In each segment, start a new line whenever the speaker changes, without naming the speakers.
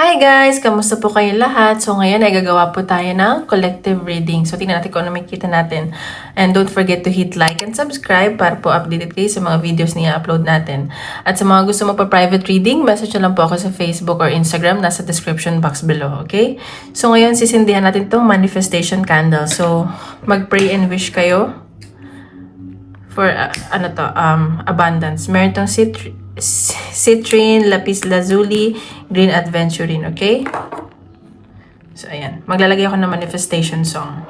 Hi guys! Kamusta po kayo lahat? So ngayon ay gagawa po tayo ng collective reading. So tingnan natin kung ano makikita natin. And don't forget to hit like and subscribe para po updated kayo sa mga videos na i-upload natin. At sa mga gusto mo pa private reading, message na lang po ako sa Facebook or Instagram. Nasa description box below, okay? So ngayon sisindihan natin itong manifestation candle. So mag-pray and wish kayo for abundance. Meron tong citrine, lapis lazuli, green aventurine, okay? So, ayan. Maglalagay ako ng manifestation song.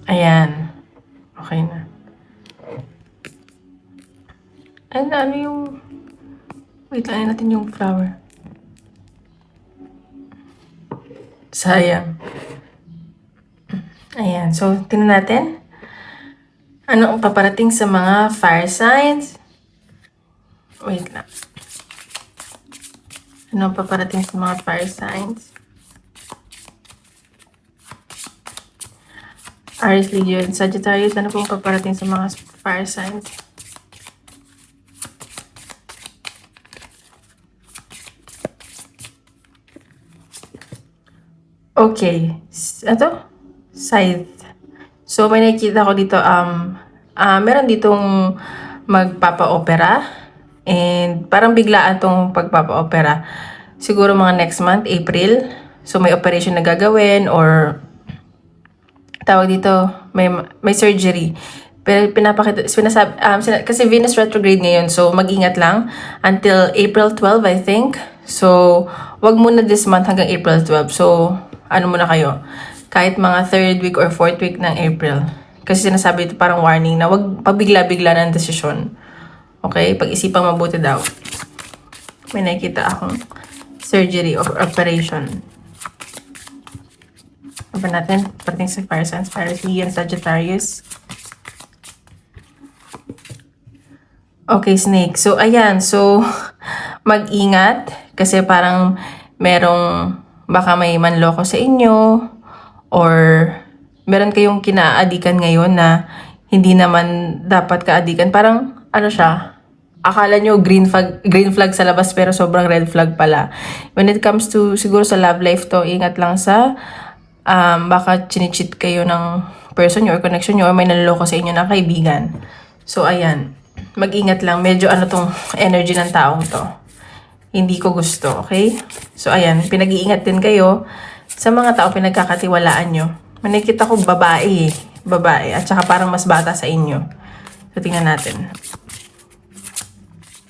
Ayan. Okay na. Ano yung... Wait lang natin yung flower. Sayang. Ayan. So, tingnan natin. Ano ang paparating sa mga fire signs? Wait lang. Ano ang paparating sa mga fire signs? Aries, Leo, and Sagittarius. Ano pong paparating sa mga fire signs? Okay. Ito? Scythe. So, may nakikita ko dito, meron ditong magpapa-opera. And parang biglaan tong pagpapa-opera. Siguro mga next month, April. So, may operation na gagawin or tawag dito, may surgery. Pero pinapakita, kasi Venus retrograde ngayon, so mag-ingat lang until April 12, I think. So, wag muna this month hanggang April 12. So, ano muna kayo? Kahit mga 3rd week or 4th week ng April. Kasi sinasabi ito parang warning na wag pabigla-bigla ng desisyon. Okay? Pag-isipang mabuti daw. May nakikita akong surgery or operation. Ano ba natin? Parating sa fire signs, Aries, Leo, and Sagittarius. Okay, snake. So, ayan. So, mag-ingat. Kasi parang merong baka may manloko sa inyo. Or meron kayong kinaadikan ngayon na hindi naman dapat kaadikan. Parang, ano siya? Akala nyo green flag sa labas pero sobrang red flag pala. When it comes to, siguro sa love life to, ingat lang sa baka chinichit kayo ng person nyo or connection nyo or may naloloko sa inyo na kaibigan. So, ayan. Mag-ingat lang. Medyo ano tong energy ng taong to. Hindi ko gusto, okay? So, ayan. Pinag-iingat din kayo sa mga tao pinagkakatiwalaan nyo. Manikita ko babae eh. Babae. At saka parang mas bata sa inyo. So, tingnan natin.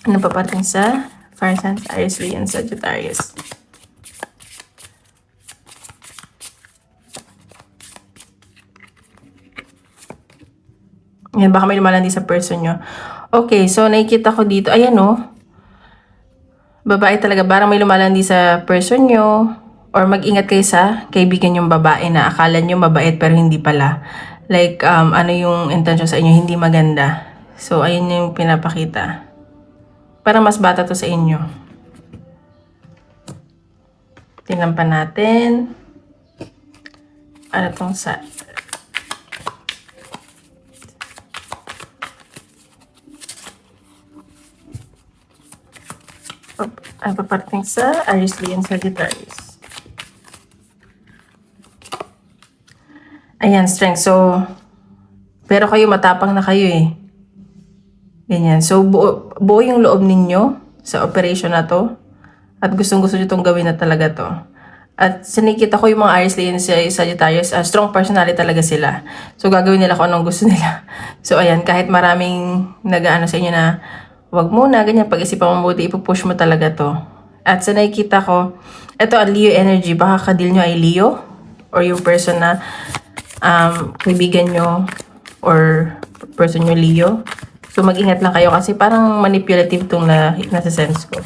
Ano pa parating sa fire signs, Aries, Leo, and Sagittarius? Yan, baka may lumalandi sa person nyo. Okay, so nakikita ko dito. Ayan o. Babae talaga. Parang may lumalandi sa person nyo. Or mag-ingat kayo sa kaibigan yung babae na akala nyo mabait pero hindi pala. Like, ano yung intention sa inyo, hindi maganda. So, ayun yung pinapakita. Parang mas bata to sa inyo. Tingnan pa natin. Ano tong sa... Ay, paparating sa Aries, Leo, and Sagittarius. Ayan, strength. So, pero kayo matapang na kayo eh. Ganyan. So, buo yung loob ninyo sa operation na to. At gustong-gusto nyo itong gawin na talaga to. At sinikita ko yung mga Aries, Leo, Sagittarius, strong personality talaga sila. So, gagawin nila kung anong gusto nila. So, ayan, kahit maraming nag-ano sa inyo na wag muna, ganyan, pag-isipan mo mabuti, ipupush mo talaga to. At sa nakikita ko, ito ang Leo energy, baka kadil nyo ay Leo, or yung person na kaibigan nyo, or person nyo Leo. So, mag-ingat lang kayo kasi parang manipulative itong nasa sense ko.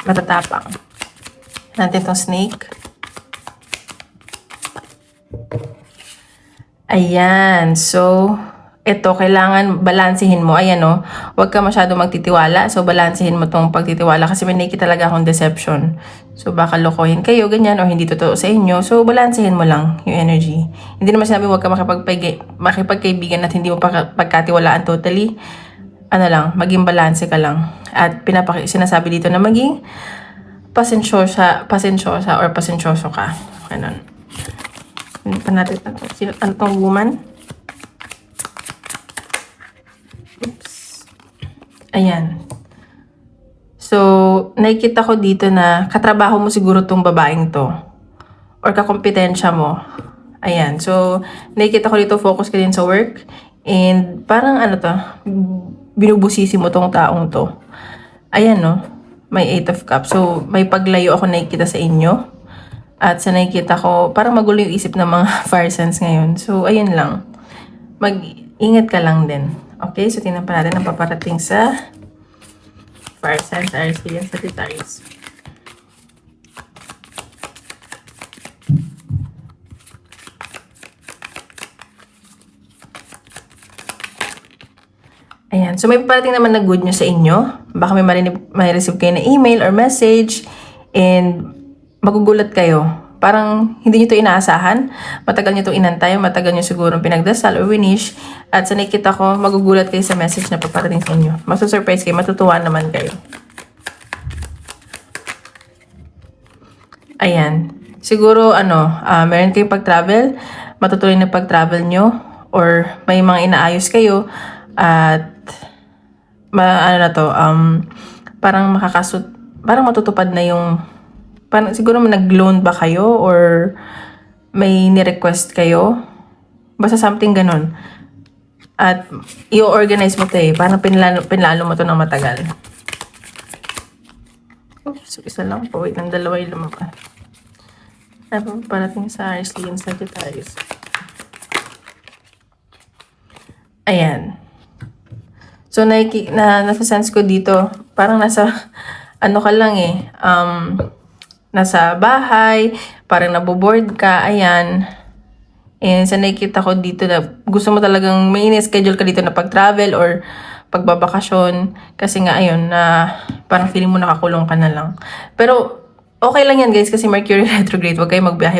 Matatapang. Natin itong snake. Ayan. So, ito, kailangan balansehin mo. Ayan, no? Huwag ka masyado magtitiwala. So, balansehin mo itong pagtitiwala kasi may nakikita talaga akong deception. So, baka lokohin kayo, ganyan, o hindi totoo sa inyo. So, balansehin mo lang yung energy. Hindi naman sinabi huwag ka makipagkaibigan at hindi mo pagkatiwalaan totally. Ano lang, maging balanse ka lang. At sinasabi dito na maging pasensyosa or pasensyoso ka. Ganun. Pa natin ito. Ano tong woman? Oops. Ayan. So, nakikita ko dito na katrabaho mo siguro tong babaeng to. Or kakompetensya mo. Ayan. So, nakikita ko dito focus ka din sa work. And parang ano to, binubusisi mo tong taong to. Ayan, no? May 8 of Cups. So, may paglayo ako nakikita sa inyo. At sa nakikita ko, parang magulo yung isip ng mga fire signs ngayon. So, ayun lang. Mag-ingat ka lang din. Okay? So, tingnan pa natin ang paparating sa fire signs, Aries, Leo, Sagittarius. Ayan. So, may paparating naman na good news sa inyo. Baka may receive kayo na email or message and magugulat kayo. Parang hindi nyo ito inaasahan. Matagal nyo ito inantay. Matagal nyo siguro pinagdasal or winish. At sa nakikita ko, magugulat kayo sa message na paparating sa inyo. Masusurprise kayo. Matutuwa naman kayo. Ayan. Siguro, meron kayong pag-travel. Matutuloy na pag-travel nyo. Or may mga inaayos kayo. At parang parang matutupad na yung, parang siguro nag-loan ba kayo or may ni-request kayo, basta something ganun. At i-organize mo ito parang pinlalo mo ito ng matagal. Oops, isa lang po, wait, ng dalawa yung lumabas. Parating sa Aries, Leo, Sagittarius. Ayan. So, nasa sense ko dito, parang nasa, ka lang nasa bahay, parang naboboard ka, ayan. And sa nakikita ko dito na gusto mo talagang may schedule ka dito na pag-travel or pagbabakasyon. Kasi nga, ayun, na parang feeling mo nakakulong ka na lang. Pero, okay lang yan guys kasi Mercury retrograde, huwag kayo magbiyahe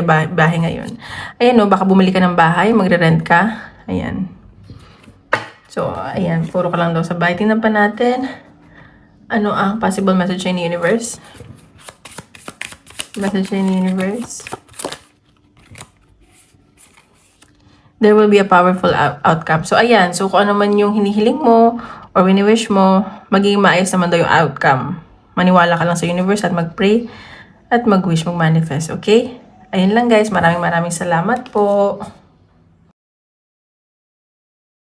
ngayon. Ayan baka bumili ka ng bahay, magre-rent ka, ayan. So, ayan, puro ka lang daw sa bahay. Tingnan pa natin. Ano ang possible message in the universe? Message in the universe. There will be a powerful outcome. So, ayan. So, kung ano man yung hinihiling mo or wini-wish mo, magiging maayos naman daw yung outcome. Maniwala ka lang sa universe at mag-pray at mag-wish, mag-manifest. Okay? Ayun lang guys. Maraming salamat po.